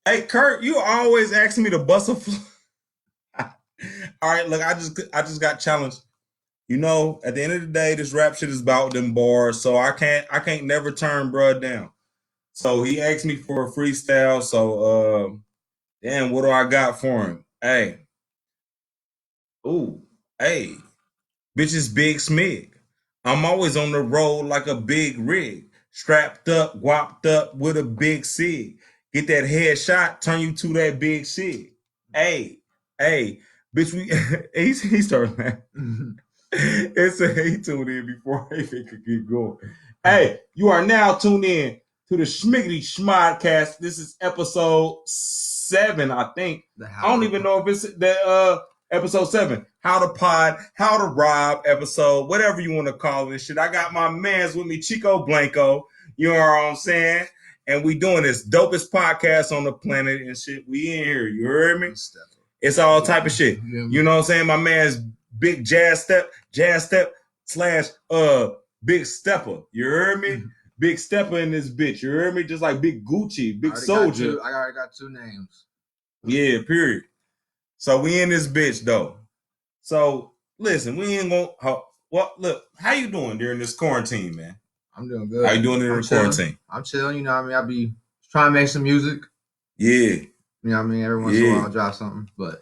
Hey, Kurt, you always asking me to bust a. All right, look, I just got challenged. At the end of the day, this rap shit is about them bars, so I can't never turn bruh down. So he asked me for a freestyle. So damn, what do I got for him? Hey, ooh, hey, bitch is Big Smig. I'm always on the road like a big rig, strapped up, guapped up with a big sig. Get that headshot, turn you to that big sig. Hey, hey, bitch, we he started laughing. It said he tuned in before he could get going. Hey, you are now tuned in to the Smiggity Smodcast. This is episode 7, I think. I don't even know if it's the episode 7. How to pod, how to rob episode, whatever you want to call this shit. I got my mans with me, Chico Blanco. You know what I'm saying? And we doing this dopest podcast on the planet and shit. We in here. You heard me? It's all type of shit. You know what I'm saying? My man's big jazz step slash Big Steppa. You heard me? Big Steppa in this bitch. You heard me? Just like Big Gucci, Big Soldier. I already got 2 names. Yeah, period. So we in this bitch though. So listen, we ain't gonna. Well, look, how you doing during this quarantine, man? I'm doing good. How you doing during quarantine? I'm chilling. You know what I mean? I'll be trying to make some music. Yeah. You know what I mean? Every once in a while I'll drop something. But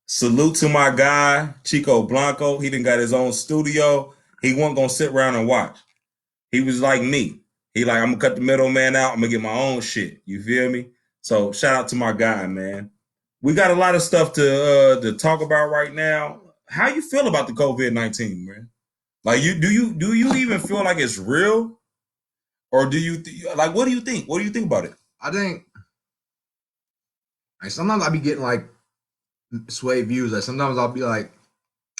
salute to my guy, Chico Blanco. He done got his own studio. He wasn't gonna sit around and watch. He was like me. He like, I'm gonna cut the middleman out. I'm gonna get my own shit. You feel me? So shout out to my guy, man. We got a lot of stuff to talk about right now. How you feel about the COVID-19, man? Like, do you even feel like it's real, or do you like? What do you think? What do you think about it? I think like sometimes I'll be getting like sway views. Like sometimes I'll be like,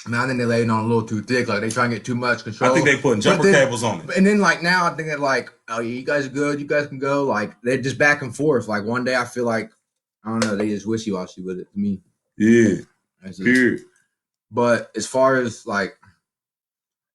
man, I think they're laying on a little too thick. Like they try and get too much control. I think they putting jumper cables on it. And then like now I think they're like, oh yeah, you guys are good. You guys can go. Like they're just back and forth. Like one day I feel like, I don't know, they just wishy-washy with it to me. Yeah. Period. But as far as like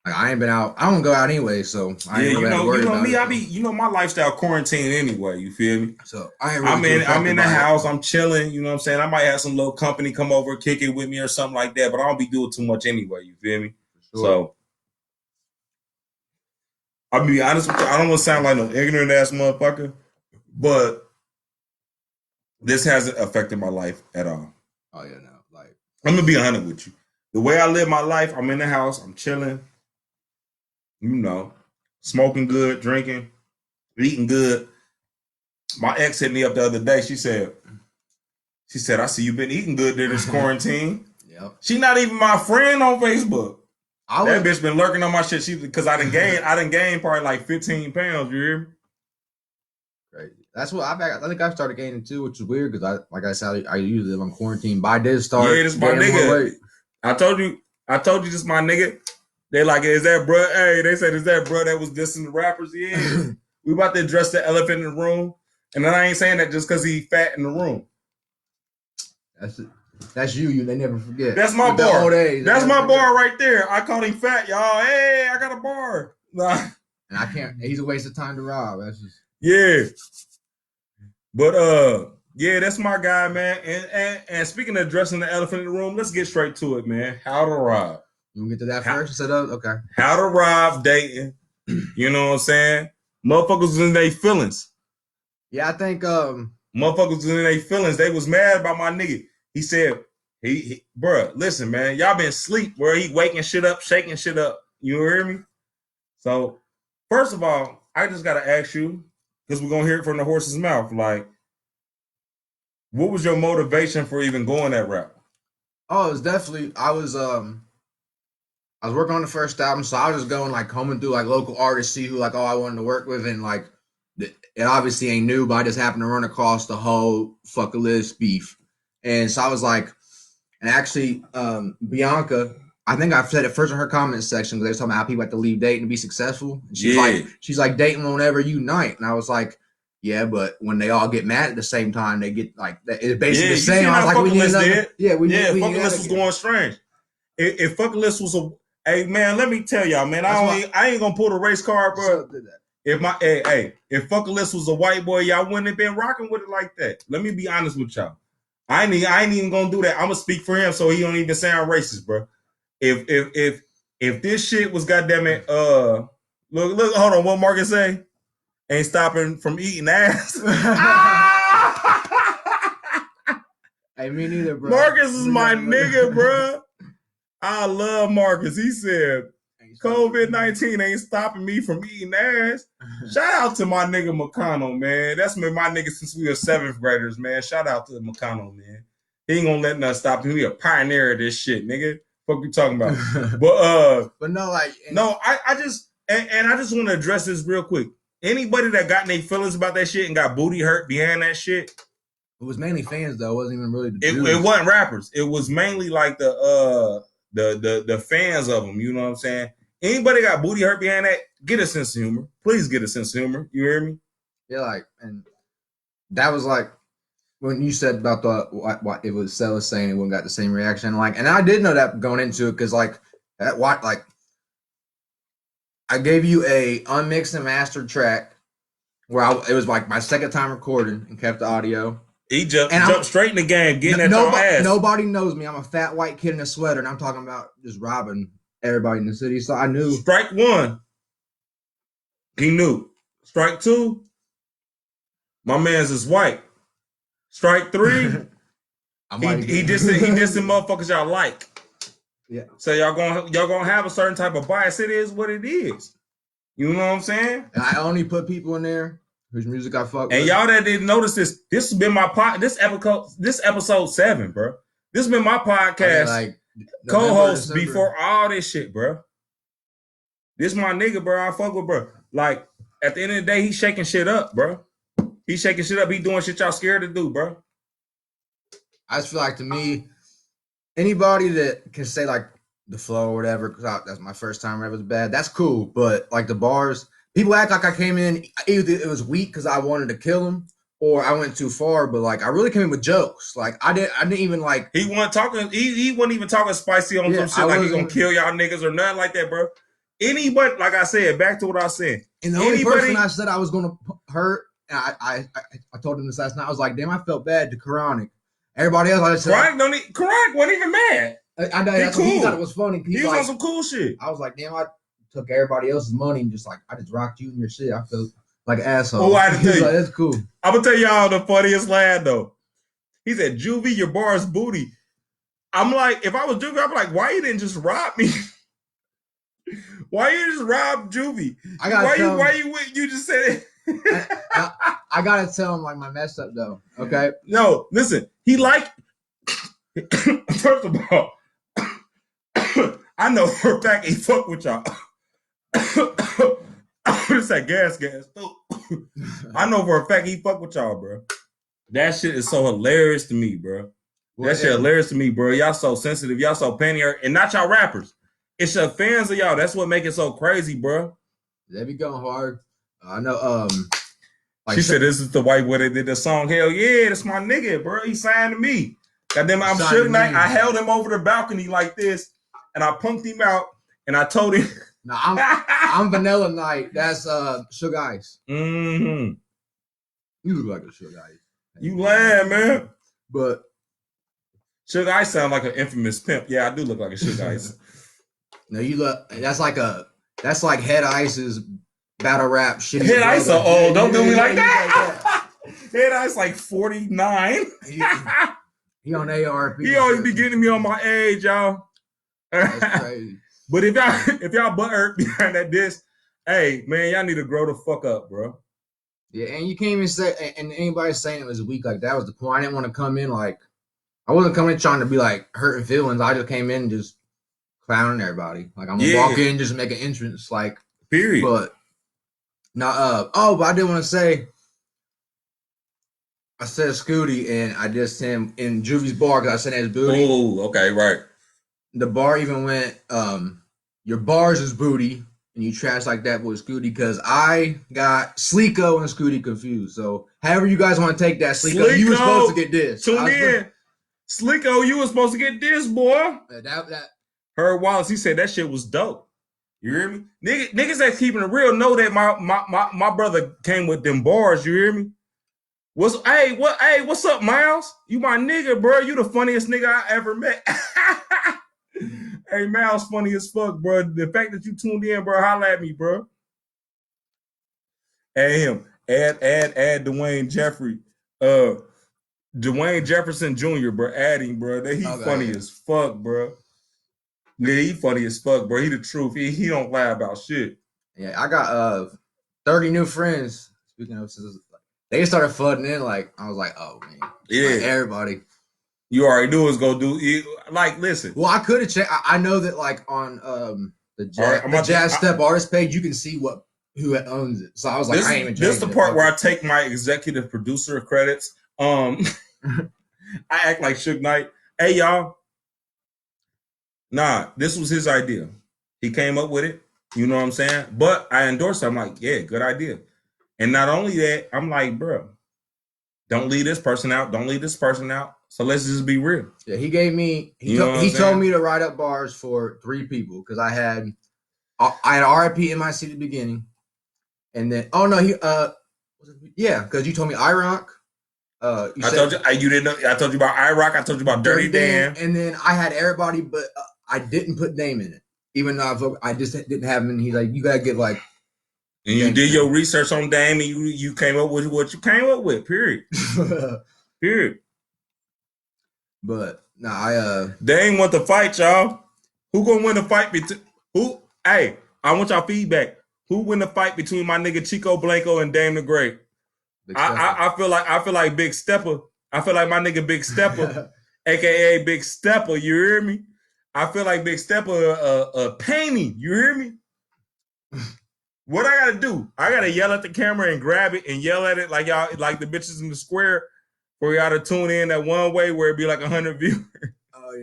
I ain't been out. I don't go out anyway, so I ain't you know me. It, I be my lifestyle quarantine anyway. You feel me? So I ain't really I'm in the house. I'm chilling. You know what I'm saying? I might have some little company come over, kick it with me or something like that. But I don't be doing too much anyway. You feel me? Sure. So I'll be honest with you. I don't want to sound like no ignorant ass motherfucker, but this hasn't affected my life at all. Oh yeah, no. Like I'm gonna be 100 with you. The way I live my life, I'm in the house. I'm chilling. You know, smoking good, drinking, eating good. My ex hit me up the other day. She said, I see you've been eating good during this quarantine. Yep. She not even my friend on Facebook. That bitch been lurking on my shit. Because I done gained probably like 15 pounds, you hear me? Crazy. That's what I think I started gaining too, which is weird because I said, I usually live on quarantine, but I did start. Yeah, this my nigga. I told you this my nigga. They like, is that bruh? Hey, they said, is that bruh that was dissing the rappers? Yeah. We about to address the elephant in the room. And then I ain't saying that just because he fat in the room. That's you. They never forget. That's my bar. That's my bar right there. I called him fat, y'all. Hey, I got a bar. Nah. And I can't. He's a waste of time to rob. That's just. Yeah. But yeah, that's my guy, man. And speaking of addressing the elephant in the room, let's get straight to it, man. How to rob. You want to get to that first? Okay. How to rob Dayton. You know what I'm saying? Motherfuckers in their feelings. Yeah, I think motherfuckers in their feelings. They was mad about my nigga. He said, bruh, listen, man, y'all been asleep where he waking shit up, shaking shit up. You hear me? So, first of all, I just gotta ask you, because we're gonna hear it from the horse's mouth. Like, what was your motivation for even going that route? Oh, it was definitely I was working on the first album, so I was just going like combing through like local artists, see who like I wanted to work with, and like it obviously ain't new, but I just happened to run across the whole fuck a list beef. And so I was like, and actually, Bianca, I think I've said it first in her comment section because they were talking about how people have to leave Dayton to be successful. And she's like, Dayton won't ever unite. And I was like, yeah, but when they all get mad at the same time, they get like, it's basically the same. I was like, we need another. Fuck list was going strange. If fuck list was hey man, let me tell y'all, man, I ain't gonna pull the race card, bro. if Fuckalist was a white boy, y'all wouldn't have been rocking with it like that. Let me be honest with y'all. I ain't even gonna do that. I'm gonna speak for him so he don't even sound racist, bro. If this shit was goddamn it, look, hold on, what Marcus say? Ain't stopping from eating ass. Hey, me neither, bro. Marcus is my nigga, bro. I love Marcus. He said, COVID-19 ain't stopping me from eating ass. Shout out to my nigga McConnell, man. That's been my nigga since we were 7th graders, man. Shout out to McConnell, man. He ain't gonna let nothing stop him. He a pioneer of this shit, nigga. What you talking about? But no, like I just want to address this real quick. Anybody that got any feelings about that shit and got booty hurt behind that shit, it was mainly fans though. It wasn't even really the dudes. It wasn't rappers. It was mainly like the fans of them. You know what I'm saying? Anybody got booty hurt behind that, get a sense of humor. Please get a sense of humor. You hear me? Yeah, like, and that was like when you said about what it was Sellers saying it wouldn't got the same reaction. Like, and I did know that going into it because like that I gave you a unmixed and mastered track where it was like my second time recording and kept the audio. He jumped straight in the game, getting at your ass. Nobody knows me. I'm a fat white kid in a sweater, and I'm talking about just robbing everybody in the city. So I knew. Strike 1, he knew. Strike 2, my man's is white. Strike 3, he dissing motherfuckers y'all like. Yeah. So y'all gonna have a certain type of bias. It is what it is. You know what I'm saying? And I only put people in there whose music I fuck with. And y'all that didn't notice this has been my this episode 7, bro. This has been my podcast like co-host before all this shit, bro. This my nigga, bro. I fuck with, bro. Like at the end of the day, he's shaking shit up, bro. He's shaking shit up. He doing shit y'all scared to do, bro. I just feel like to me, anybody that can say like the flow or whatever, because that's my first time ever was bad. That's cool, but like the bars, people act like I came in either it was weak because I wanted to kill him, or I went too far. But like I really came in with jokes. Like I didn't even like. He wasn't talking. He wasn't even talking spicy on some shit like he gonna kill y'all niggas or nothing like that, bro. Anybody, like I said, back to what I said. And the only person I said I was gonna hurt, and I told him this last night. I was like, damn, I felt bad to Chronic. Everybody else, I just said, Chronic wasn't even mad. I know that's cool. He thought it was funny. He was on some cool shit. I was like, damn, I took everybody else's money and just like I just rocked you and your shit. I felt like an asshole. Oh, I had to tell you, like, that's cool. I'm gonna tell y'all the funniest line though. He said, "Juvie, your bar is booty." I'm like, if I was Juvie, I'm like, why you didn't just rob me? Why you just rob Juvie? You just said it. I gotta tell him like my mess up though. Okay. No, listen. He like. First of all, I know for a fact he fuck with y'all. It's that gas. I know for a fact he fuck with y'all, bro. That shit is so hilarious to me, bro. That shit hilarious to me, bro. Y'all so sensitive. Y'all so penny, and not y'all rappers. It's your fans of y'all. That's what make it so crazy, bro. They be going hard. I know. Like she said, this is the white boy that did the song. Hell yeah, that's my nigga, bro. He signed to me. Goddamn, I'm Suge Knight. I held him over the balcony like this, and I punked him out, and I told him. No, I'm Vanilla Knight. That's Suge Ice. Mm-hmm. You look like a Suge Ice. You lying, man. But Suge Ice sound like an infamous pimp. Yeah, I do look like a Suge Ice. No, you look. That's like Head Ice's battle rap shit. Head Ice so old. Don't do me like that. Head Ice like 49. He on ARP. He always be getting me on my age, y'all. That's crazy. But if y'all butt hurt behind that disc, hey man, y'all need to grow the fuck up, bro. Yeah, and you can't even say, and anybody saying it was weak, like that was the point. I didn't want to come in like I wasn't coming in trying to be like hurting feelings. I just came in just clowning everybody. Like I'm gonna walk in, just make an entrance, like period. But now, but I did want to say. I said Scooty, and I dissed him in Juvie's bar because I said his booty. Oh, okay, right. The bar even went, your bars is booty, and you trash like that with Scooty because I got Sleeko and Scooty confused. So, however you guys want to take that, Sleeko, you were supposed to get this. Tune in. Sleeko, you were supposed to get this, boy. That Herb Wallace, he said that shit was dope. You hear me? Niggas that's keeping it real know that my brother came with them bars. You hear me? What's up, Miles? You my nigga, bro. You the funniest nigga I ever met. Hey, Miles, funny as fuck, bro. The fact that you tuned in, bro, holla at me, bro. Add him. Add Dwayne Jeffrey. Dwayne Jefferson Jr., bro. Add him, bro. That he funny as fuck, bro. Yeah, he funny as fuck, bro. He the truth. He don't lie about shit. Yeah, I got 30 new friends. Speaking of, they started flooding in. Like I was like, oh man, yeah, like, everybody. You already knew it was gonna do. Like, listen. Well, I could have checked. I know that like on the Jazz Step artist page, you can see who owns it. So I was like, I ain't even. This is the part where I take my executive producer credits. I act like Suge Knight. Hey, y'all. Nah, this was his idea. He came up with it. You know what I'm saying? But I endorsed it. I'm like, yeah, good idea. And not only that, I'm like, bro, don't leave this person out. Don't leave this person out. So let's just be real. Yeah, he gave me. He told me to write up bars for 3 people because I had RIP MIC at the beginning, and then because you told me IROC. I told you you didn't know. I told you about IROC. I told you about Dirty Dan, and then I had everybody, but I didn't put Dame in it, even though I just didn't have him. And he's like, you gotta get like. And you did your research on Dame, and you came up with what you came up with. Period. Period. But nah, Dame want to fight, y'all. Who gonna win the fight who? Hey, I want y'all feedback. Who win the fight between my nigga Chico Blanco and Dame the Great? I feel like Big Steppa. I feel like my nigga Big Steppa, aka Big Steppa. You hear me? I feel like Big Steppa a painting. You hear me? What I gotta do? I gotta yell at the camera and grab it and yell at it like y'all, like the bitches in the square, for y'all to tune in that one way where it be like 100 viewers. Oh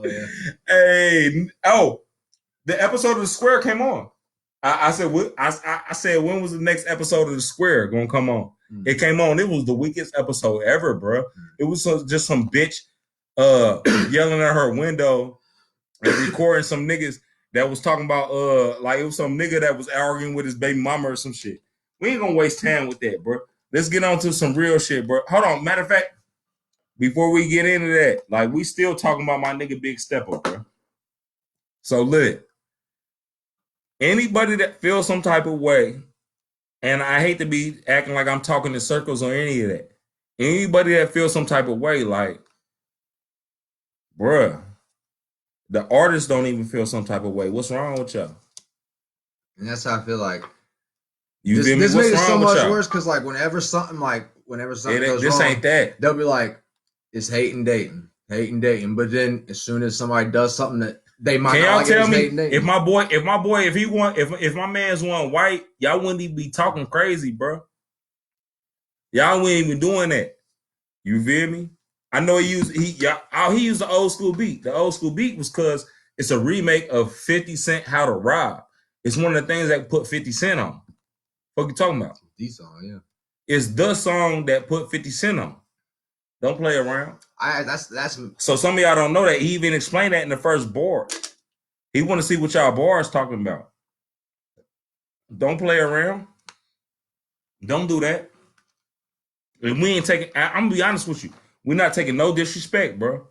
yeah. Hey, the episode of the square came on. I said what? I said when was the next episode of the square gonna come on? Mm-hmm. It came on. It was the weakest episode ever, bro. Mm-hmm. It was just some bitch yelling at her window and recording some niggas that was talking about like it was some nigga that was arguing with his baby mama or some shit. We ain't gonna waste time with that, bro. Let's get on to some real shit, bro. Hold on. Matter of fact, before we get into that, like we still talking about my nigga Big Steppa, bro. So look, anybody that feels some type of way, and I hate to be acting like I'm talking in circles or any of that. Anybody that feels some type of way, like, bruh, the artists don't even feel some type of way. What's wrong with y'all? And that's how I feel like. This makes it so much worse because like whenever something goes wrong, ain't that. They'll be like, it's hating Dayton. But then as soon as somebody does something that they might not like, tell me if my man's one white, y'all wouldn't even be talking crazy, bro. Y'all wouldn't even doing that. You feel me? I know he used the old school beat. The old school beat was because it's a remake of 50 Cent How to Rob. It's one of the things that put 50 Cent on. What you talking about? The song, yeah. It's the song that put 50 Cent on. Don't play around. That's so some of y'all don't know that. He even explained that in the first bar. He want to see what y'all bars talking about. Don't play around. Don't do that. And we ain't taking. I'm gonna be honest with you. We're not taking no disrespect, bro.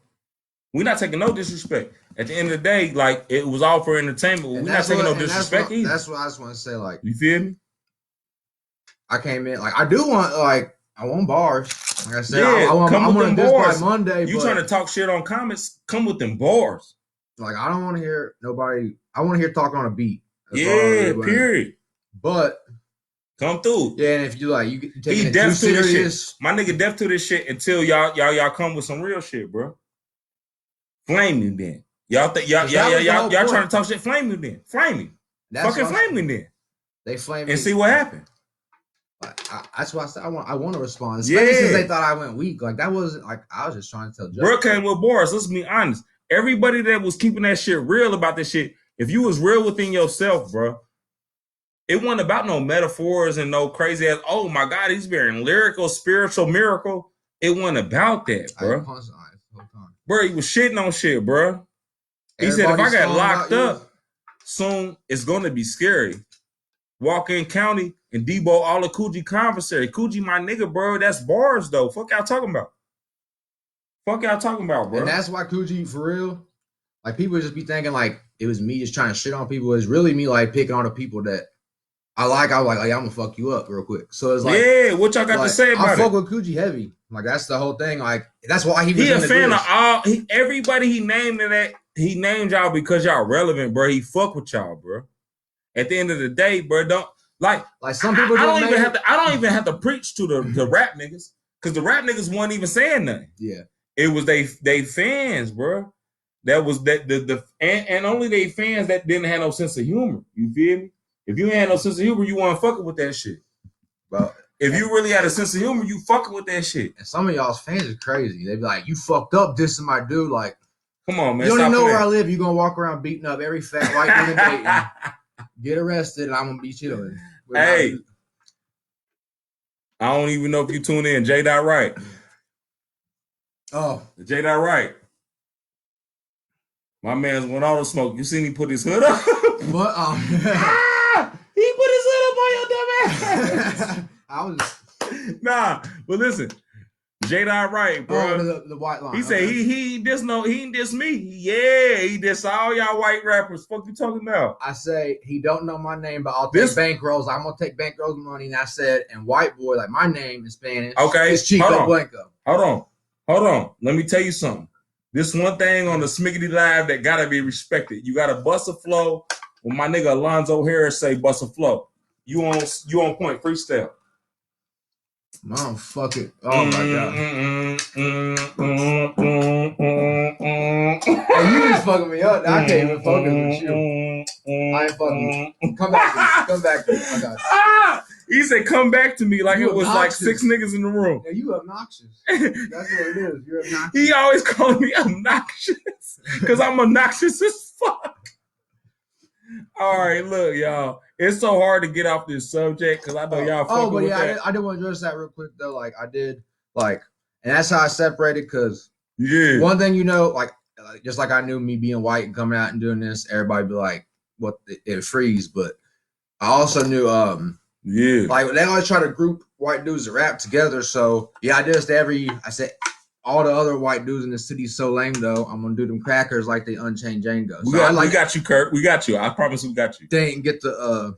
We're not taking no disrespect. At the end of the day, like it was all for entertainment. We're not taking no disrespect either. That's what I just want to say. Like, you feel me? I came in like I do want I want bars. Like I said, yeah, I want this by Monday. You trying to talk shit on comments? Come with them bars. Like I don't want to hear nobody. I want to hear talk on a beat. Yeah, period. But come through. Yeah, and if you like, you take it too serious. My nigga deaf to this shit until y'all come with some real shit, bro. Flame me then. Y'all trying to talk shit? Flame me then. Flame me. Fucking flame me then. They flame me and see what happened. That's why I said I want to respond. Especially since they thought I went weak. Like that wasn't like I was just trying to tell. Bro came with bars. Let's be honest. Everybody that was keeping that shit real about this shit, if you was real within yourself, bro, it wasn't about no metaphors and no crazy ass. Oh my God, he's being lyrical, spiritual miracle. It wasn't about that, bro. Bro, he was shitting on shit, bro. He said if I got locked up, soon it's gonna be scary. Walk in county and Debo all the Coogee conversary. Coogee, my nigga, bro. That's bars though. Fuck y'all talking about. Fuck y'all talking about, bro. And that's why Coogee, for real, like people just be thinking like it was me just trying to shit on people. It's really me like picking on the people that I was like, I'm gonna fuck you up real quick. So it's like, yeah, what y'all got to say about I fuck with Coogee heavy. Like that's the whole thing. Like that's why he was he in a the fan Grizz. of all everybody he named in that. He named y'all because y'all relevant, bro. He fuck with y'all, bro. At the end of the day, bro, don't like some people. I don't even have to preach to the rap niggas because the rap niggas weren't even saying nothing. Yeah, it was they fans, bro. That was and only they fans that didn't have no sense of humor. You feel me? If you had no sense of humor, you weren't fucking with that shit. Bro, if you really had a sense of humor, you fucking with that shit. And some of y'all's fans are crazy. They be like, "You fucked up dissing my dude." Like, come on, man. You don't even know where I live. You gonna walk around beating up every fat white dude in Dayton, get arrested, and I'm gonna be chilling. Hey, I don't even know if you tune in. J. Right. Oh, J. Right. My man's went auto smoke. You seen he put his hood up? What? He put his hood up on your dumb ass. I was nah, but listen, J. Right, bro. Oh, the white line. He said he diss me. Yeah, he diss all y'all white rappers. Fuck you talking about? I say he don't know my name, but I'll take bankrolls. I'm gonna take bankrolls money. And I said, and white boy, like my name in Spanish. Okay, it's Chico Blanco. Hold on. Let me tell you something. This one thing on the Smiggity Live that gotta be respected. You gotta bust a flow. When my nigga Alonzo Harris say bust a flow, you on point, freestyle. Mom, fuck it. Oh my god. Hey, you just fucking me up. I can't even focus with you. I ain't fucking with you. Come back to me. I got you. He said, come back to me like you it was obnoxious. Like 6 niggas in the room. Yeah, you obnoxious. That's what it is. You're obnoxious. He always calling me obnoxious because I'm obnoxious as fuck. All right, look, y'all. It's so hard to get off this subject because I know y'all fucking with that. I did want to address that real quick, though. Like, I did, like, and that's how I separated because one thing, like, just like I knew me being white and coming out and doing this, everybody be like, what, it freeze. But I also knew, like, they always try to group white dudes to rap together. So, yeah, I said, all the other white dudes in the city so lame though. I'm gonna do them crackers like they Unchained Django. We got you, Kurt. We got you. I promise we got you. They didn't get the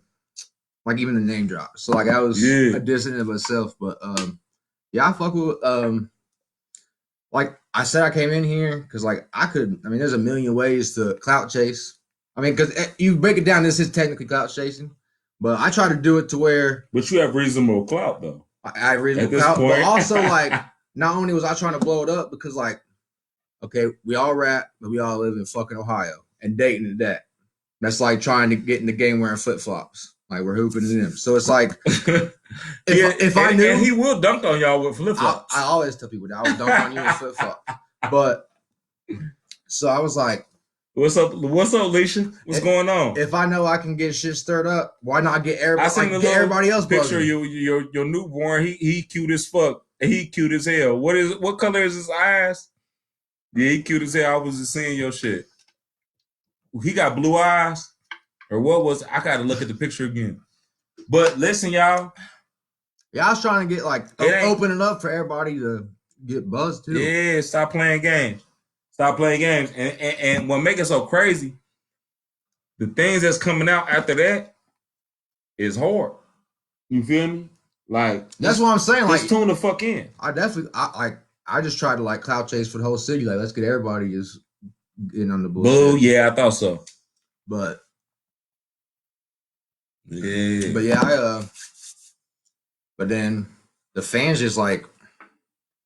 like even the name drop. So like I was a diss in of itself. But I fuck with like I said I came in here because like there's a million ways to clout chase. I mean, because you break it down, this is technically clout chasing, but I try to do it to where. But you have reasonable clout though. I have reasonable clout, but also like. Not only was I trying to blow it up because, like, okay, we all rap, but we all live in fucking Ohio and Dayton at that. That's like trying to get in the game wearing flip flops, like we're hooping in them. So it's like, if I knew, and he will dunk on y'all with flip flops. I always tell people that I would dunk on you with flip flops. But so I was like, "What's up, Alicia? What's going on?" If I know I can get shit stirred up, why not get everybody else? Picture your newborn. He cute as fuck. He cute as hell. What color is his eyes? Yeah, he cute as hell. I was just seeing your shit. He got blue eyes, or what was? I gotta look at the picture again. But listen, y'all. Yeah, I was trying to get like open it up for everybody to get buzzed too. Yeah, stop playing games. And what make it so crazy? The things that's coming out after that is hard. You feel me? Like that's what I'm saying. Like tune the fuck in. I just tried to like clout chase for the whole city. Like let's get everybody is getting on the bullshit. Boo, yeah, I thought so. But yeah, but then the fans just like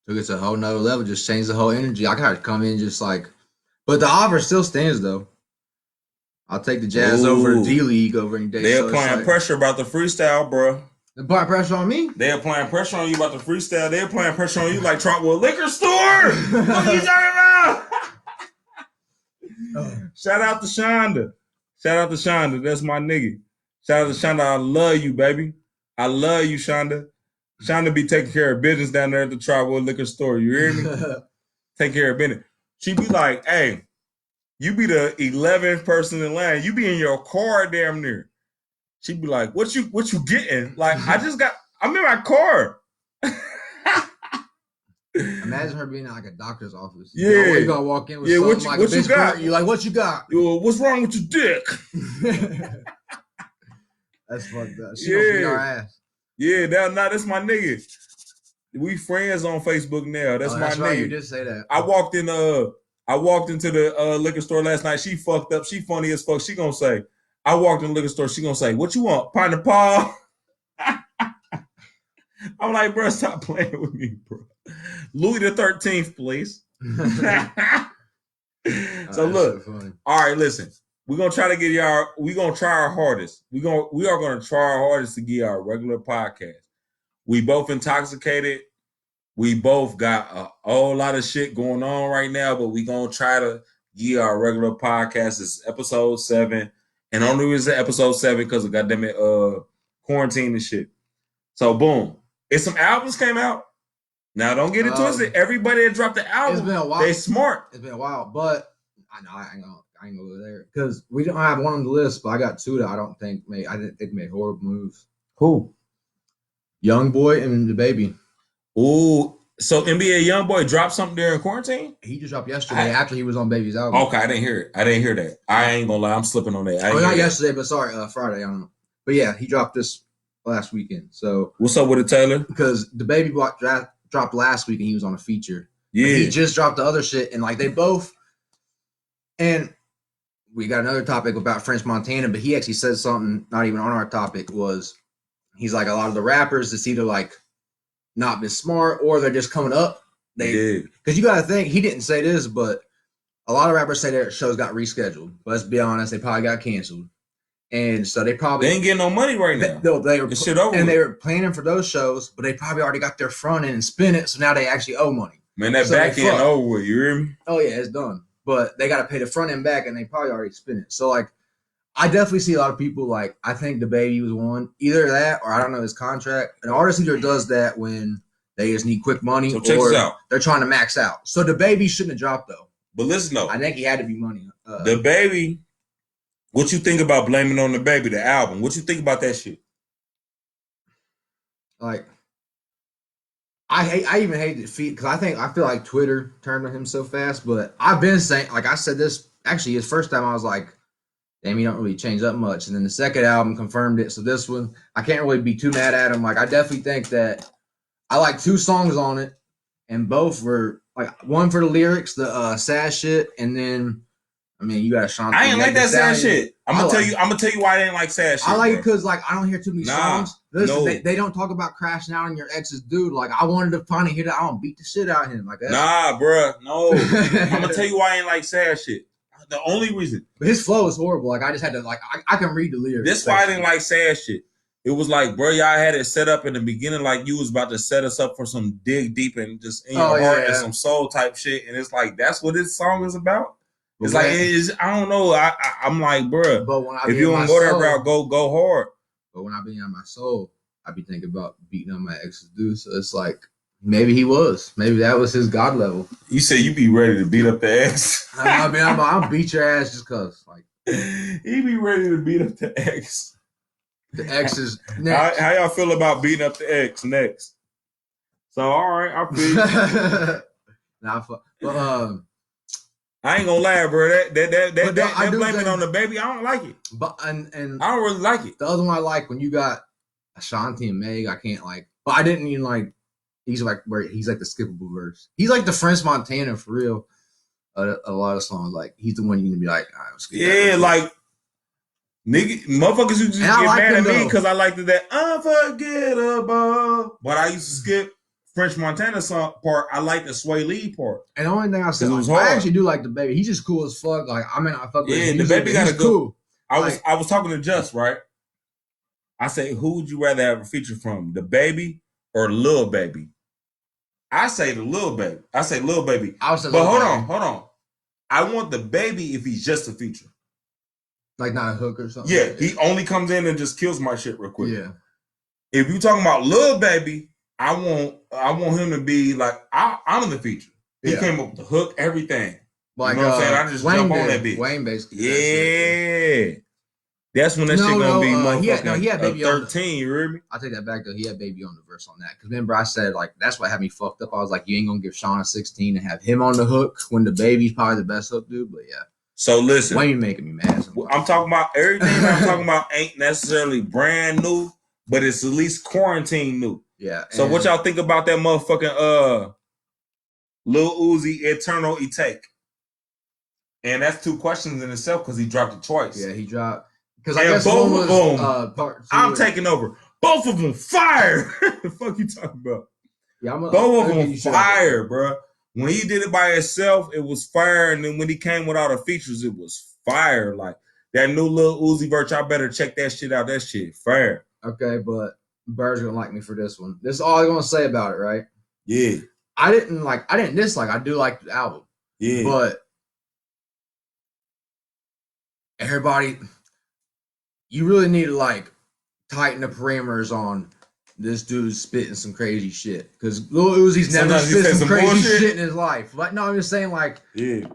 took it to a whole nother level, just changed the whole energy. I gotta come in just like, but the offer still stands though. I'll take the Jazz over D League over in Dayton. They're applying pressure about the freestyle, bro. They're applying pressure on me? They're applying pressure on you about the freestyle. They're applying pressure on you like Trotwood Liquor Store. What are you talking about? Shout out to Shonda. That's my nigga. Shout out to Shonda. I love you, baby. I love you, Shonda. Shonda be taking care of business down there at the Trotwood Liquor Store. You hear me? Take care of business. She be like, hey, You be the 11th person in line. You be in your car damn near. She'd be like, what you getting? Like, I'm in my car. Imagine her being in like a doctor's office. Yeah. You gonna walk in with something like what you got? You like, what you got? What's wrong with your dick? That's fucked up. She gonna beat our ass. Yeah, that's my nigga. We friends on Facebook now. That's my nigga. Right, you did say that. I walked into the liquor store last night. She fucked up. She funny as fuck. She gonna say, I walked in the liquor store. She gonna say, what you want? Pint of Paul? I'm like, bro, stop playing with me, bro. Louis the 13th, please. So look, so all right, listen. We're gonna try to get y'all. We're gonna try our hardest. We are gonna try our hardest to get our regular podcast. We both intoxicated. We both got a whole lot of shit going on right now, but we gonna try to get our regular podcast. It's episode 7, and only reason episode 7 because of goddamn it, quarantine and shit. So boom, if some albums came out. Now don't get it twisted. Everybody that dropped the album, it's been a while. They smart. It's been a while, but I know I ain't gonna go there because we don't have one on the list. But I got 2 that I don't think made. I didn't think made horrible moves. Who? Young Boy and the Baby. Ooh, so NBA Young Boy dropped something during quarantine? He just dropped yesterday after he was on Baby's album. Okay, I didn't hear it. I didn't hear that. I ain't gonna lie, I'm slipping on that. Not yesterday, but sorry, Friday. I don't know. But yeah, he dropped this last weekend. So what's up with it, Taylor? Because the Baby dropped last week and he was on a feature. Yeah, he just dropped the other shit and like they both. And we got another topic about French Montana, but he actually said something not even on our topic. Was he's like a lot of the rappers it's either like not been smart or they're just coming up. Because you got to think he didn't say this, but a lot of rappers say their shows got rescheduled. But let's be honest, they probably got canceled, and so they ain't getting no money right now. They were shit over, and they were planning for those shows, but they probably already got their front end and spent it, so now they actually owe money. Man, that back end over with. You hear me? Oh yeah, it's done. But they got to pay the front end back, and they probably already spent it. So like, I definitely see a lot of people like I think the Baby was one, either that or I don't know his contract. An artist either does that when they just need quick money, so check this out. They're trying to max out. So the Baby shouldn't have dropped though. But listen though, I think he had to be money. The Baby. What you think about Blaming on the Baby, the album? What you think about that shit? Like, I even hate the feed because I feel like Twitter turned on him so fast. But I've been saying, like I said this actually his first time I was like, damn, he don't really change up much. And then the second album confirmed it. So this one, I can't really be too mad at him. Like I definitely think that I like 2 songs on it, and both were like one for the lyrics, the sad shit, and then I mean you got Shanti. I ain't like that sad shit. I'm gonna tell you why I didn't like sad shit. I like it because like I don't hear too many songs. Listen, they don't talk about crashing out on your ex's dude. Like I wanted to finally hear that. I don't beat the shit out of him like that. Nah, bruh, no. I'm gonna tell you why I ain't like sad shit. The only reason. But his flow is horrible. Like I just had to like I can read the lyrics. This why I didn't like sad shit. It was like, bro, y'all had it set up in the beginning like you was about to set us up for some dig deep and just in your heart and some soul type shit. And it's like, that's what this song is about. It's like, I don't know. I'm like, bro, if you want to go that route, go hard. But when I be on my soul, I be thinking about beating up my ex's dude. So it's like, maybe he was. Maybe that was his God level. You say you be ready to beat up the ex. I mean, I'll beat your ass just because. Like, he be ready to beat up the ex. The ex is next. How y'all feel about beating up the ex next? So, all right, I feel I ain't gonna lie, bro. That blaming on the Baby, I don't like it. But and I don't really like it. The other one I like when you got Ashanti and Meg, I can't like. But I didn't even like. He's like the skippable verse. He's like the French Montana for real. A lot of songs like he's the one you can be like, all right, yeah, like. Nigga, motherfuckers who just get mad at me because I liked that unforgettable. But I used to skip French Montana song part. I like the Sway Lee part. And the only thing I said, like, I actually do like the Baby. He's just cool as fuck. Like I mean, I fuck with him. The Baby got a good. Cool. I was talking to Just right. I say, who would you rather have a feature from, the Baby or Lil Baby? I say the Lil Baby. I say Lil Baby. But hold on. I want the Baby if he's just a feature. Like not a hook or something. Yeah, he only comes in and just kills my shit real quick. Yeah. If you talking about Lil Baby, I want him to be like I'm in the feature. He came up with the hook, everything. Like, you know what I'm saying? I just Wayne jump on did. that bitch. Wayne basically did that shit. Yeah. That's when that shit gonna be motherfucking he had baby on 13, you hear me? I take that back though. He had baby on the verse on that. Because remember, I said like that's what had me fucked up. I was like, you ain't gonna give Sean a 16 and have him on the hook when the baby's probably the best hook dude. But yeah. So listen, Wayne making me mad. I'm talking about everything I'm talking about ain't necessarily brand new, but it's at least quarantine new. Yeah. So what y'all think about that motherfucking Lil Uzi Eternal Take? And that's two questions in itself because he dropped it twice. Yeah, he dropped. Because I guess both one was part two. I'm taking over. Both of them fire. The fuck you talking about? Yeah, both of them fire, bro. When he did it by himself, it was fire, and then when he came with all the features, it was fire. Like that new Lil Uzi verse, y'all better check that shit out. That shit fire. Okay, but Bird's gonna like me for this one. This is all I'm gonna say about it, right? Yeah. I didn't dislike. I do like the album. Yeah. But everybody, you really need to like tighten the parameters on this dude's spitting some crazy shit. Because Lil Uzi's never spit some crazy shit in his life. Like, no, I'm just saying, like, yeah.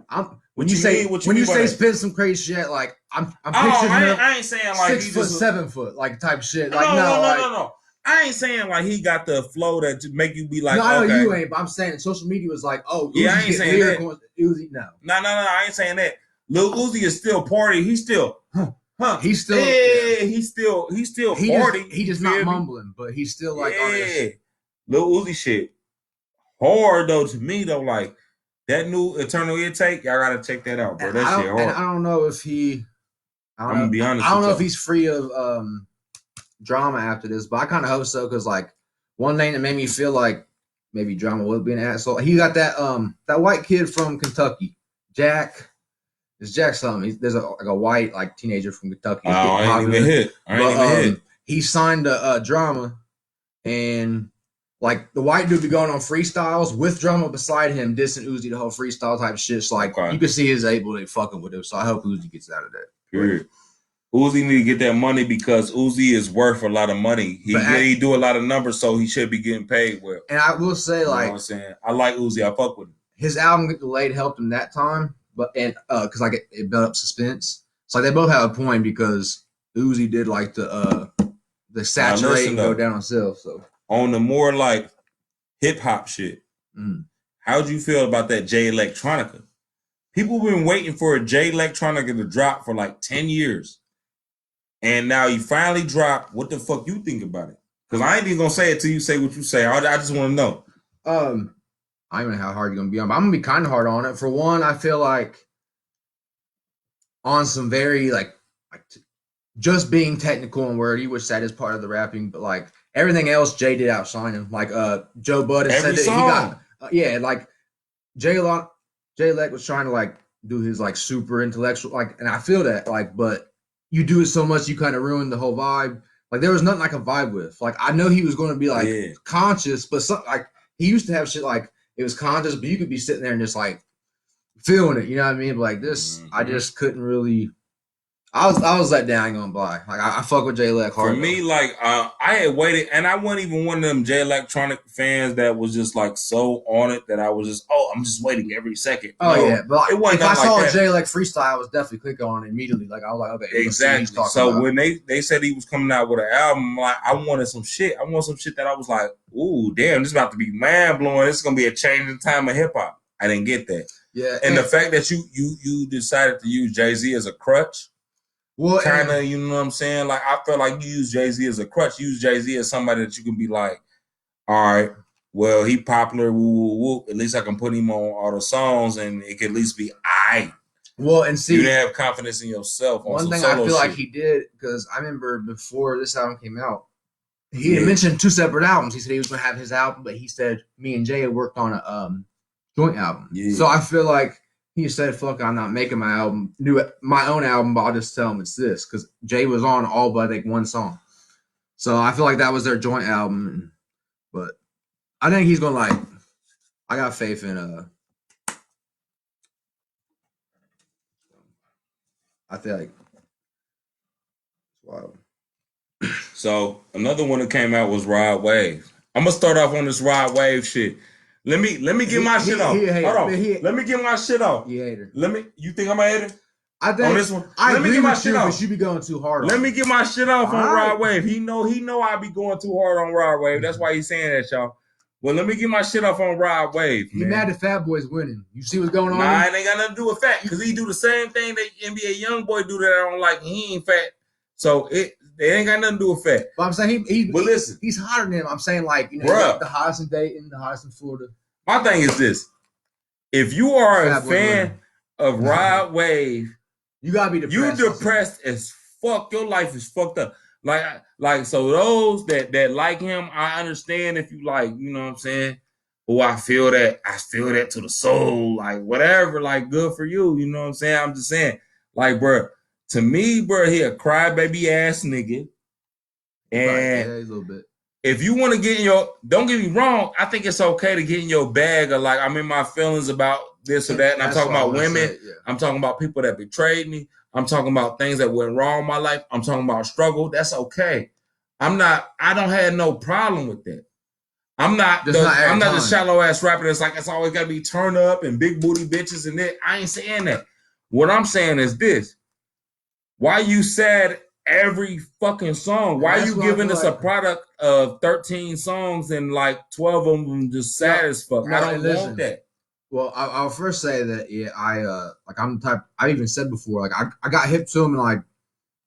When you say spit some crazy shit, like I'm picturing I ain't saying like 6 foot, 7 foot, like type shit. Like no. I ain't saying like he got the flow that to make you be like, no, I know you ain't, but I'm saying social media was like, oh, Uzi's I ain't saying that. Uzi, no, I ain't saying that. Lil Uzi is still party. He's still, he's still, he's still party. He just not mumbling, but he's still like, on this. Lil Uzi shit hard though to me though. Like that new Eternal Take, y'all gotta check that out, bro. That shit hard. And I don't know if he. I'm gonna be honest. I don't know if he's free of drama after this, but I kind of hope so because like one thing that made me feel like maybe drama would be an asshole. He got that white kid from Kentucky, Jack. It's Jack something. There's a white like teenager from Kentucky. Oh, I ain't even hit. He signed a drama, and like the white dude be going on freestyles with drama beside him, dissing Uzi the whole freestyle type of shit. So like you can see he's able to fucking with him. So I hope Uzi gets out of that. Period. Uzi need to get that money because Uzi is worth a lot of money. He do a lot of numbers, so he should be getting paid well. And I will say, like, you know what I'm saying, I like Uzi. I fuck with him. His album get delayed helped him that time, but because like it built up suspense. So like they both have a point because Uzi did like the saturate and go down on sales. So on the more like hip hop shit, how'd you feel about that J Electronica? People been waiting for a J Electronica to drop for like 10 years. And now you finally dropped. What the fuck you think about it? Because I ain't even gonna say it till you say what you say. I just want to know. I don't know how hard you're gonna be on, but I'm gonna be kind of hard on it. For one, I feel like on some very like just being technical and wordy, which that is part of the rapping, but like everything else, Jay did outshine him. Like Joe Budden said that he got like Jay Elect was trying to like do his like super intellectual like, and I feel that like, but you do it so much you kind of ruin the whole vibe. Like there was nothing I could vibe with. Like I know he was going to be like conscious, but some like he used to have shit like it was conscious, but you could be sitting there and just like feeling it. You know what I mean? But like this, I just couldn't really. I was let down. I ain't gonna lie. Like I fuck with J Elect hard. For me, like I had waited, and I wasn't even one of them J Electronic fans that was just like so on it that I was just I'm just waiting every second. Oh no, yeah, but it wasn't if I saw a J Elect freestyle, I was definitely clicking on it immediately. Like I was like, okay, exactly. So when they said he was coming out with an album, like I wanted some shit. I want some shit that I was like, ooh, damn, this is about to be mind blowing. This is gonna be a change in time of hip hop. I didn't get that. Yeah, and the fact that you decided to use Jay-Z as a crutch. Well, kind of, you know what I'm saying? Like, I feel like you use Jay-Z as a crutch. Use Jay-Z as somebody that you can be like, all right, well, he popular, woo, woo, woo. At least I can put him on all the songs, and it can at least be I. Well, and see, you didn't have confidence in yourself. On one thing I feel like he did, because I remember before this album came out, he had mentioned 2 separate albums. He said he was going to have his album, but he said me and Jay had worked on a joint album. Yeah. So I feel like he said, fuck, I'm not making my own album, but I'll just tell him it's this. Because Jay was on all but like one song. So I feel like that was their joint album. But I think he's going to like, I got faith in, I feel like, wow. So another one that came out was Rod Wave. I'm going to start off on this Rod Wave shit. Let me get my shit off. Hold on. Let me get my shit off. You hater. You think I'm a hater? I think on this one. I Let me agree get my with shit you, off. but you be going too hard. Let me get my shit off on right. Rod Wave. He know I be going too hard on Rod Wave. That's why he's saying that, y'all. Well, let me get my shit off on Rod Wave. He mad at Fat Boy's winning. You see what's going on? Nah, it ain't got nothing to do with fat because he do the same thing that NBA YoungBoy do that I don't like. He ain't fat, so it ain't got nothing to do with fat. But I'm saying listen, he's hotter than him. I'm saying like the hottest in Dayton, the hottest in Florida. My thing is this: if you are a fan of Rod Wave, you gotta be depressed. You depressed as fuck. Your life is fucked up. Like so those that like him, I understand if you like, you know what I'm saying? Oh, I feel that to the soul, like whatever, like good for you, you know what I'm saying? I'm just saying, like, bro, to me, bro, he a crybaby ass nigga. And a little bit. If you want to get in don't get me wrong, I think it's okay to get in your bag of like, I'm in my feelings about this or that, and I'm talking about women. I'm talking about people that betrayed me. I'm talking about things that went wrong in my life. I'm talking about struggle. That's okay. I don't have no problem with that. I'm not the shallow ass rapper that's like, it's always got to be turn up and big booty bitches and that. I ain't saying that. What I'm saying is this. Why you sad every fucking song? Why you giving us a product of 13 songs and like 12 of them just sad as fuck? I don't want that. Well, I'll first say that I'm the type. I even said before, like I got hip to him and like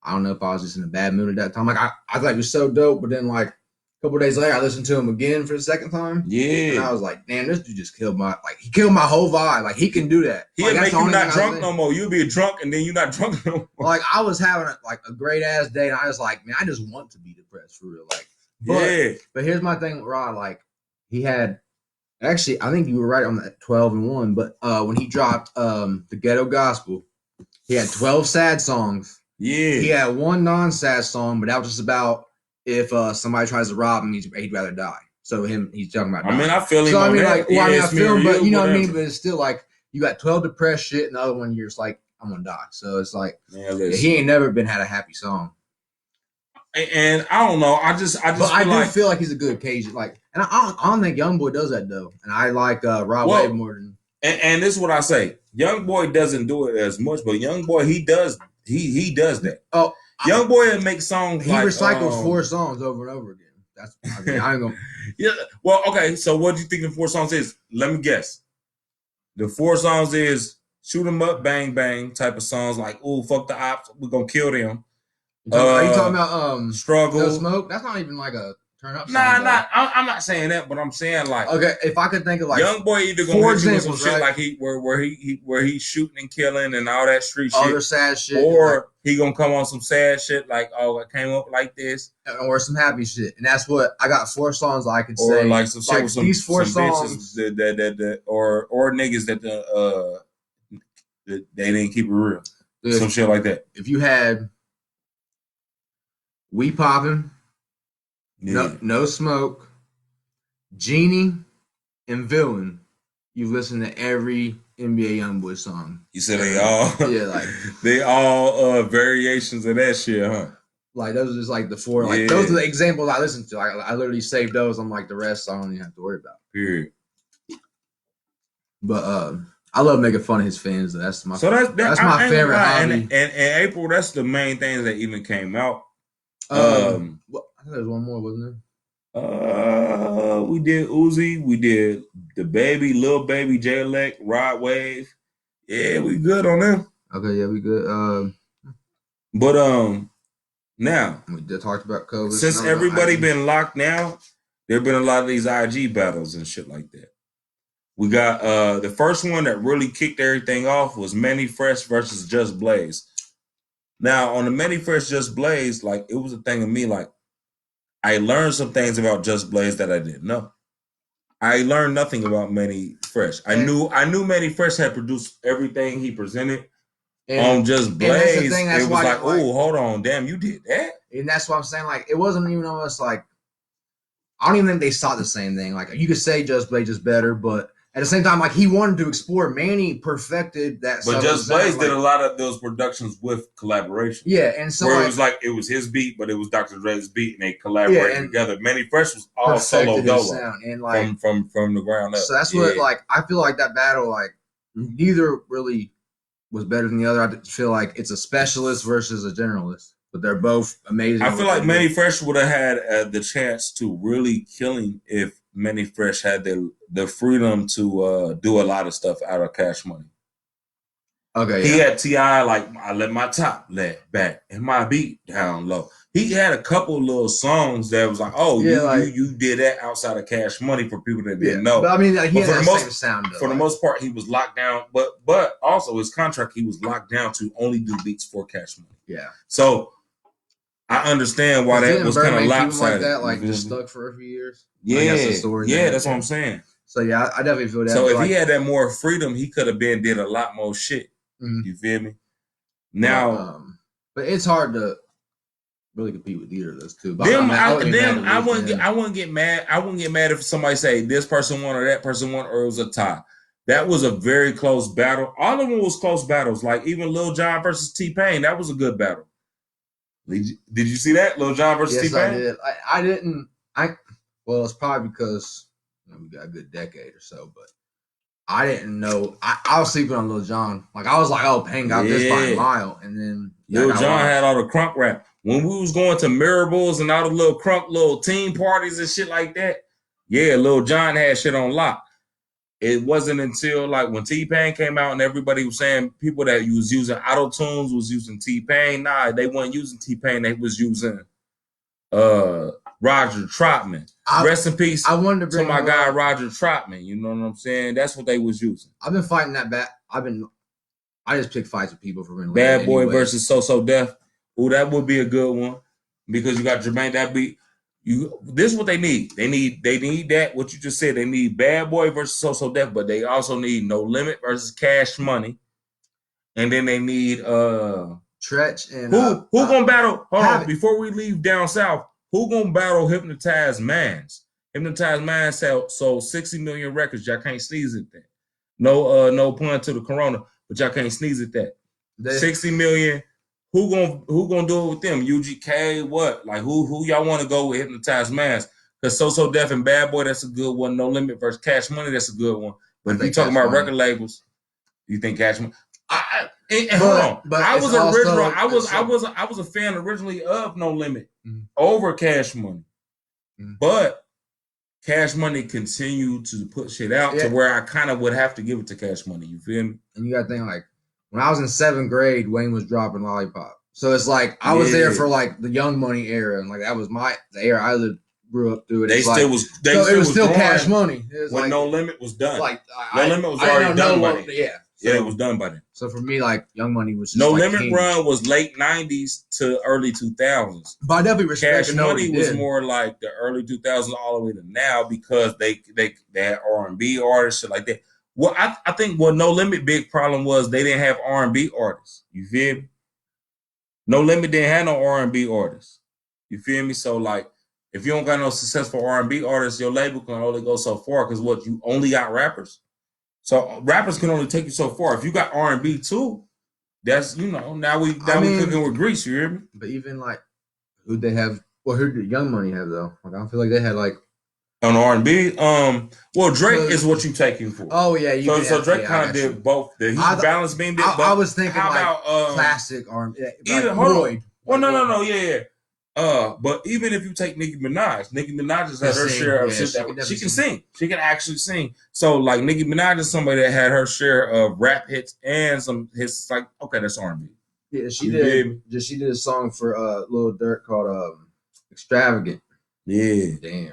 I don't know if I was just in a bad mood at that time. Like I thought he was so dope, but then like a couple of days later, I listened to him again for the second time. Yeah, and I was like, damn, this dude just killed my whole vibe. Like he can do that. He'll make you not drunk no more. You'll be drunk and then you're not drunk no more. Like I was having a great ass day, and I was like, man, I just want to be depressed for real. Like, but here's my thing with Rod. Like he had. Actually, I think you were right on that 12-1. But when he dropped the Ghetto Gospel, he had 12 sad songs. Yeah. He had one non-sad song, but that was just about if somebody tries to rob him, he'd rather die. So he's talking about dying. I feel him. So I mean, like, I feel him, but you know what I mean. But it's still like you got 12 depressed shit, and the other one you're just like, I'm gonna die. So it's like he ain't never had a happy song. And I don't know. I feel like he's a good Cajun. Like, and I don't think YoungBoy does that though. And I like Rod Wave more than. And this is what I say. YoungBoy doesn't do it as much, but YoungBoy he does that. Oh, YoungBoy makes songs. He recycles 4 songs over and over again. That's I ain't gonna. Yeah. Well, okay. So what do you think the 4 songs is? Let me guess. The 4 songs is shoot 'em up, bang bang type of songs like, ooh, fuck the ops, we're gonna kill them. Are you talking about struggle? No Smoke? That's not even like a turn up. I'm not saying that, but I'm saying like, okay, if I could think of like YoungBoy either gonna hit you with some shit like where he's shooting and killing and all that street shit, other sad shit, or he gonna come on some sad shit like, oh, I came up like this, or some happy shit. And that's what I got 4 songs I could or say, like some shit with these 4 some songs that or niggas that they didn't keep it real, some shit like that. If you had We Poppin', no Smoke, Genie, and Villain, you listen to every NBA YoungBoy song. You said they all, they all variations of that shit, huh? Like those are just like the 4. Like those are the examples I listen to. I literally saved those. I'm like, the rest I don't even have to worry about. Period. But I love making fun of his fans. That's my that's my favorite hobby. And April, that's the main things that even came out. I thought there was one more, wasn't there? We did Uzi, we did the Baby, Lil Baby, J-Elect, Rod Wave. Yeah, we good on them. Okay, yeah, we good. But now we just talked about COVID. Since everybody been locked now, there've been a lot of these IG battles and shit like that. We got the first one that really kicked everything off was Manny Fresh versus Just Blaze. Now, on the Manny Fresh Just Blaze, like, it was a thing of me, like, I learned some things about Just Blaze that I didn't know. I learned nothing about Manny Fresh. I knew Manny Fresh had produced everything he presented on Just Blaze. It was like, oh, hold on, damn, you did that? And that's what I'm saying. Like, it wasn't even almost like, I don't even think they saw the same thing. Like, you could say Just Blaze is better, but at the same time, like he wanted to explore. Manny perfected that. But Just Blaze did a lot of those productions with collaboration. Yeah, and so where it was his beat, but it was Dr. Dre's beat, and they collaborated together. Manny Fresh was all solo dolo sound, and like from the ground up. So that's what like I feel like that battle, like neither really was better than the other. I feel like it's a specialist versus a generalist, but they're both amazing. I feel like Manny Fresh would have had the chance to really kill him if Manny Fresh had the freedom to do a lot of stuff out of Cash Money. Okay, he had T.I. like I let my top let back and my beat down low. He had a couple little songs that was like, oh, you did that outside of Cash Money for people that didn't know. But I mean, he had the same sound. For the most part, he was locked down. But also his contract, he was locked down to only do beats for Cash Money. Yeah. So I understand why that was kind of lopsided. Like that, like just stuck for a few years. Yeah, that's what I'm saying. So yeah, I definitely feel that. So if he had that more freedom, he could have did a lot more shit. Mm-hmm. You feel me? Now, but it's hard to really compete with either of those two. But I wouldn't get mad. I wouldn't get mad if somebody say this person won or that person won or it was a tie. That was a very close battle. All of them was close battles. Like even Lil Jon versus T-Pain, that was a good battle. Did you see that? Lil Jon versus T-Pain? I did. I didn't. Well, it's probably because we got a good decade or so, but I didn't know. I was sleeping on Lil Jon. Like I was like, oh, Pain got this by a mile, and then Lil Jon had all the crunk rap. When we was going to Mirables and all the little team parties and shit like that, yeah, Lil Jon had shit on lock. It wasn't until like when T-Pain came out and everybody was saying people that was using auto tunes was using T-Pain. Nah, they weren't using T-Pain. They was using Roger Troutman. Rest in peace. I wanted to bring my guy Roger Troutman. You know what I'm saying? That's what they was using. I've been fighting that back. I just pick fights with people from Bad Boy versus So Def. Oh, that would be a good one because you got Jermaine. That beat. This is what they need. They need that. What you just said. They need Bad Boy versus So Def, but they also need No Limit versus Cash Money, and then they need Tretch and who gonna battle? Hold on, before we leave down south, who gonna battle Hypnotized Minds? Hypnotized Minds sold 60 million records. Y'all can't sneeze at that. No pun to the corona, but y'all can't sneeze at that. 60 million. Who gonna do it with them? UGK, what? Like who y'all want to go with Hypnotized Minds? Because So Def and Bad Boy, that's a good one. No Limit versus Cash Money, that's a good one. But if you talking about record labels, you think Cash Money? Hold on. But I was I was a fan originally of No Limit over Cash Money. But Cash Money continued to put shit out to where I kind of would have to give it to Cash Money. You feel me? And you got to think like when I was in 7th grade, Wayne was dropping Lollipop. So it's like I was there for like the Young Money era, and like that was the era I grew up through. It was still Cash Money. When like, No Limit was done. Like No Limit was already done by then. Yeah, it was done by then. So for me, like Young Money was just No Limit run was late 90s to early 2000s. But I definitely respect Cash Money was more like the early 2000s all the way to now because they had R&B artists shit like that. Well, I think what No Limit big problem was they didn't have R&B artists. You feel me? No Limit didn't have no R&B artists. You feel me? So like, if you don't got no successful R&B artists, your label can only go so far because what you only got rappers. So rappers can only take you so far. If you got R&B too, that's now we cooking with grease. You hear me? But even like who they have? Well, who did Young Money have though? Like I don't feel like they had like. On R&B, well, Drake is what you taking for. Oh yeah, so Drake kind of did both. He balanced being did both. I was thinking how about classic R&B. Even Lloyd. Well, no, yeah. But even if you take Nicki Minaj has had her share of shit that she can sing. She can actually sing. So like Nicki Minaj is somebody that had her share of rap hits and some hits. Like okay, that's R&B. Yeah, she did. She did a song for Lil Durk called "Extravagant." Yeah. Damn.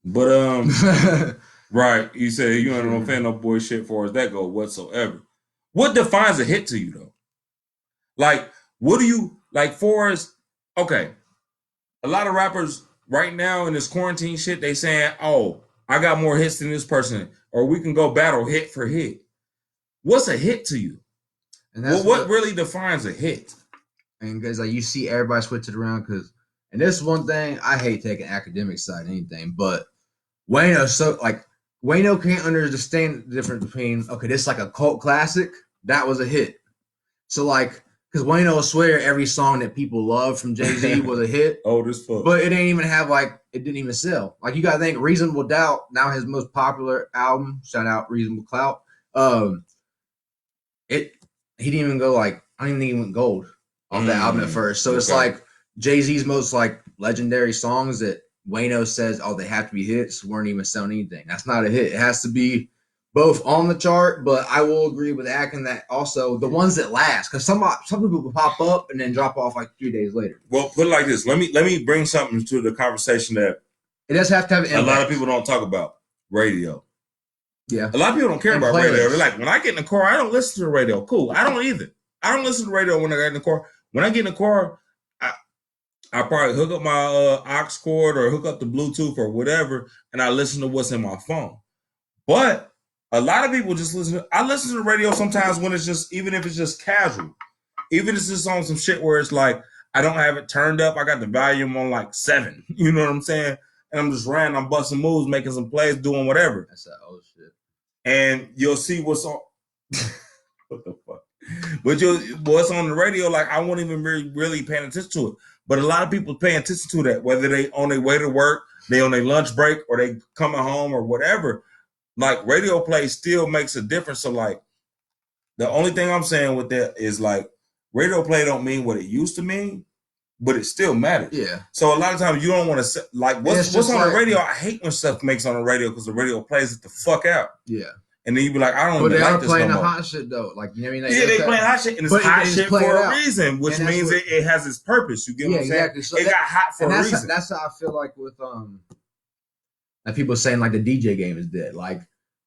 But right, you say you ain't no fan of boy shit for as that go whatsoever. What defines a hit to you though? Like, what do you like for us? Okay, a lot of rappers right now in this quarantine shit, they saying, "Oh, I got more hits than this person," or we can go battle hit for hit. What's a hit to you? And that's what really defines a hit. And because like you see everybody switch it around and this is one thing I hate taking academic side anything, but Wayno can't understand the difference between okay, this is like a cult classic. That was a hit. So like, because Wayno will swear every song that people love from Jay-Z was a hit. Old as fuck. But it didn't even have it didn't even sell. Like you gotta think Reasonable Doubt, now his most popular album, shout out Reasonable Clout. He didn't even go I don't even think he went gold off that album at first. So it's like Jay-Z's most like legendary songs that Wayno says, they have to be hits, weren't even selling anything. That's not a hit. It has to be both on the chart, but I will agree with Akin that also the ones that last, because some people will pop up and then drop off like 3 days later. Well, put it like this. Let me bring something to the conversation that it does have to have impact. A lot of people don't talk about radio. Yeah. A lot of people don't care about radio. They're like, when I get in the car, I don't listen to the radio. Cool. I don't either. I don't listen to the radio when I get in the car. When I get in the car, I probably hook up my aux cord or hook up the Bluetooth or whatever, and I listen to what's in my phone. But a lot of people just listen. I listen to the radio sometimes when it's just, even if it's just casual, even if it's just on some shit where it's like I don't have it turned up. I got the volume on like 7. You know what I'm saying? And I'm just ranting. I'm busting moves, making some plays, doing whatever. That's that old shit. And you'll see what's on. What the fuck? But what's on the radio, like I won't even really paying attention to it. But a lot of people pay attention to that, whether they on their way to work, they on their lunch break, or they coming home or whatever. Like radio play still makes a difference. So like the only thing I'm saying with that is like radio play don't mean what it used to mean, but it still matters. Yeah. So a lot of times you don't want to like what's on the radio. I hate when stuff makes on the radio because the radio plays it the fuck out. Yeah. And then you be like, I don't even like this no more. But they are playing the hot shit though. Like, you know what I mean? They playing hot shit, and it's hot shit for a reason, which means it has its purpose. You get what I'm saying? Exactly. So it got hot for a reason. That's how I feel like with like people saying like the DJ game is dead. Like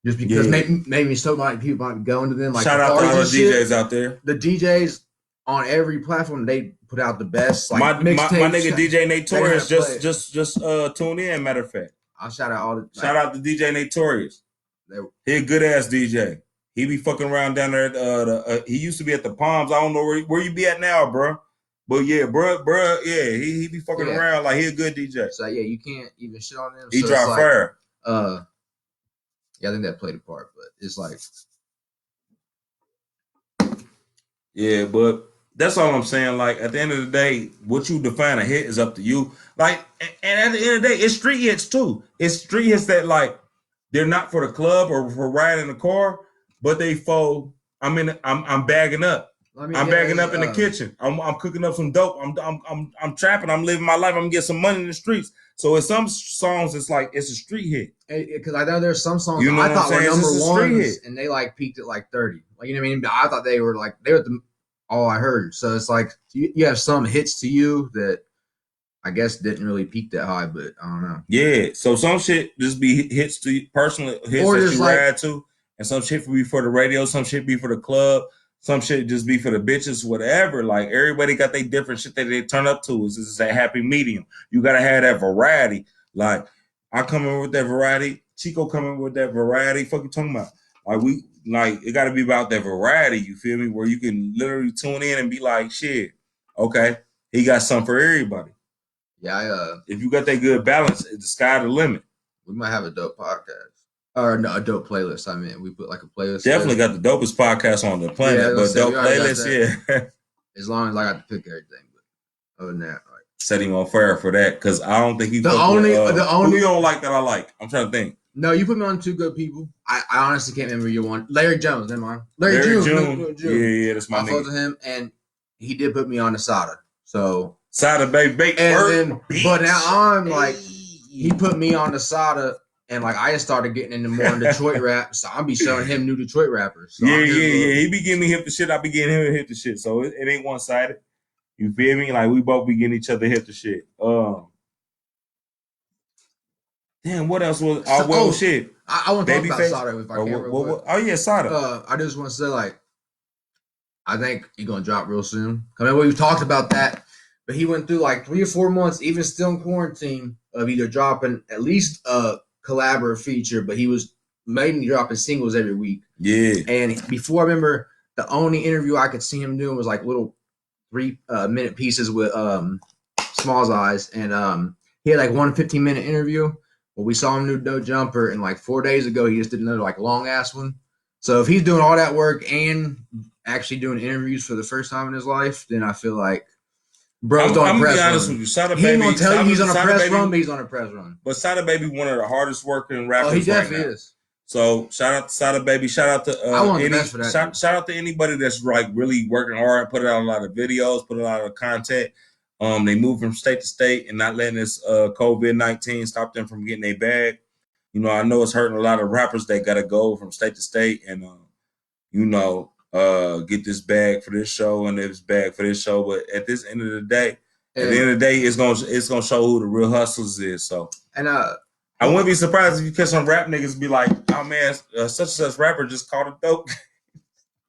just because maybe so many people might be going to them. Like shout out to all the DJs out there. The DJs on every platform, they put out the best. Like my nigga DJ Notorious just tuned in. Matter of fact, I'll shout out shout out to DJ Notorious. He a good ass DJ. He be fucking around down there. He used to be at the Palms. I don't know where you be at now, bro. But yeah, bro, yeah, he be fucking around like he a good DJ. So yeah, you can't even shit on him. He drop fire. Yeah, I think that played a part, but it's like, yeah, but that's all I'm saying. Like at the end of the day, what you define a hit is up to you. Like, and at the end of the day, it's street hits too. It's street hits that like. They're not for the club or for riding in the car, but they I'm bagging up. I'm bagging up in the kitchen. I'm cooking up some dope. I'm trapping. I'm living my life. I'm getting some money in the streets. So in some songs, it's like it's a street hit. Because I know there's some songs I thought were number ones, and they like peaked at like 30. Like, you know what I mean? I thought they were all I heard. So it's like you have some hits to you that I guess didn't really peak that high, but I don't know. Yeah, so some shit just be hits to you, personal hits or that you ride to, and some shit be for the radio, some shit be for the club, some shit just be for the bitches, whatever. Like everybody got their different shit that they turn up to. This is a happy medium. You gotta have that variety. Like I come in with that variety, Chico coming with that variety. Fuck you talking about? Like it gotta be about that variety. You feel me? Where you can literally tune in and be like, shit, okay, he got something for everybody. Yeah, if you got that good balance, the sky the limit. We might have a dope podcast. Or no, a dope playlist. I mean, we put like a playlist. Definitely got the dopest podcast on the planet, but dope playlist, yeah. As long as I got to pick everything. But other than that, like set him on fire for that, because I don't think he the only who you don't like that I like. I'm trying to think. No, you put me on two good people. I honestly can't remember your one. Larry Jones, never mind. Larry June. Yeah, that's my nigga. I fought to him, and he did put me on the Sada. So Sada baby, but now I'm like, he put me on the Sada, and like I just started getting into more Detroit rap, so I'll be showing him new Detroit rappers. So yeah. He be getting me hip to shit. I be getting him hip to shit. So it ain't one sided. You feel me? Like we both be getting each other hip to shit. Damn, what else was? Shit. I want to talk about Sada if I can. Oh yeah, Sada. I just want to say like, I think he's gonna drop real soon. I mean, we've talked about that. But he went through like 3 or 4 months, even still in quarantine, of either dropping at least a collab or a feature, but he was mainly dropping singles every week. Yeah. And before, I remember the only interview I could see him doing was like little 3-minute pieces with Small's Eyes. And he had like one 15-minute interview. Well, we saw him do No Jumper, and like 4 days ago, he just did another like long ass one. So if he's doing all that work and actually doing interviews for the first time in his life, then I feel like bro's I'm doing a gonna be press honest run. with you. Sada He ain't gonna Baby, tell you he's on a Sada press Baby, run, but he's on a press run. but Sada Baby, one of the hardest working Oh, he rappers right definitely now. is. So shout out to Sada Baby. Shout out to I want the best for that. shout out to anybody that's like really working hard, put out a lot of videos, put a lot of content. They move from state to state and not letting this COVID-19 stop them from getting their bag. You know, I know it's hurting a lot of rappers that gotta go from state to state and get this bag for this show and this bag for this show. But at this end of the day, it's gonna show who the real hustlers is. So I wouldn't be surprised if you catch some rap niggas be like, oh man, such and such rapper just caught a dope.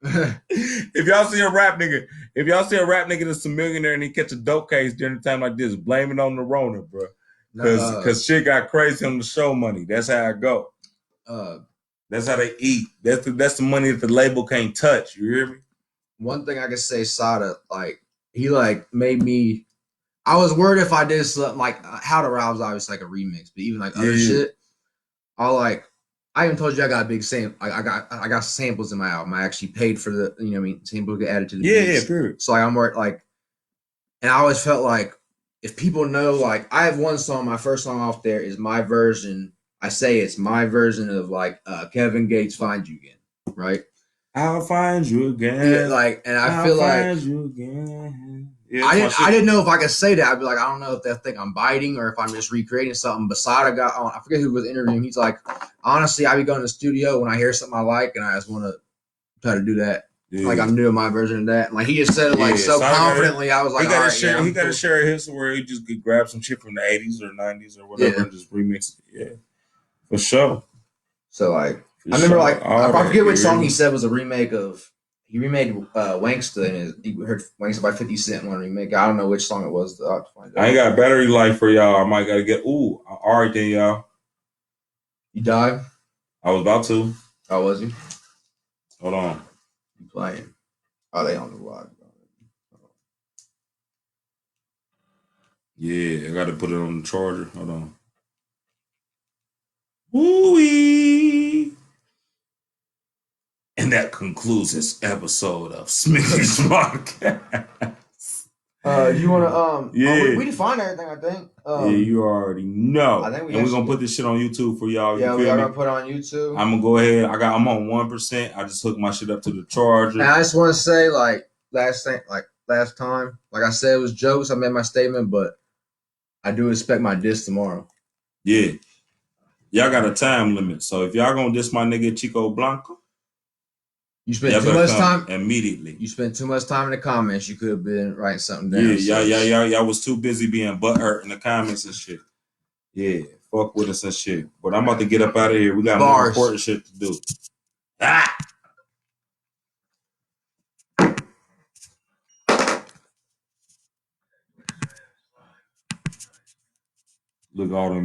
If y'all see a rap nigga that's a millionaire and he catch a dope case during a time like this, blame it on the Rona, bro. Because shit got crazy on the show money. That's how it go. That's how they eat. That's the money that the label can't touch. You hear me? One thing I can say, Sada, like he like made me. I was worried if I did something like How to Rob's obviously like a remix, but even like other shit, I even told you I got a big sample. I got samples in my album. I actually paid for the sample get added to the beats. Yeah, period. So like I'm worried and I always felt like if people know like I have one song, my first song off there is my version. I say it's my version of like Kevin Gates Find You Again, right? I'll find you again. Yeah, and I feel like find you again. Yeah, I didn't know if I could say that. I'd be like, I don't know if they think I'm biting or if I'm just recreating something. Basada got on, I forget who was interviewing. He's like, honestly, I be going to the studio when I hear something I like and I just want to try to do that. Yeah. Like I'm doing my version of that. And like he just said it like so confidently. I was like, he got to share his where he just could grab some shit from the 80s or 90s or whatever and just remix it. Yeah, for sure. So like I remember I forget which song he said was a remake of. He remade Wanksta and he heard Wanksta by 50 Cent one remake. I don't know which song it was. I ain't got battery life for y'all. I might gotta get. Ooh, all right then, y'all. You died? I was about to. Oh, was you? Hold on. You playing? Oh, they on the live. Yeah, I got to put it on the charger. Hold on. Woo-wee. And that concludes this episode of Smiggity Smodcast. You want to we defined everything, I think. Yeah, you already know. I think we're gonna put this shit on YouTube for y'all. Yeah, we are gonna put it on YouTube. I'm gonna go ahead. I'm on 1%. I just hooked my shit up to the charger. And I just want to say, like last time, like I said, it was jokes. I made my statement, but I do expect my diss tomorrow. Yeah. Y'all got a time limit. So if y'all gonna diss my nigga Chico Blanco, you spent too much time immediately. You spent too much time in the comments. You could have been writing something down. Yeah, y'all was too busy being butthurt in the comments and shit. Yeah, fuck with us and shit. But I'm about to get up out of here. We got more important shit to do. Look all them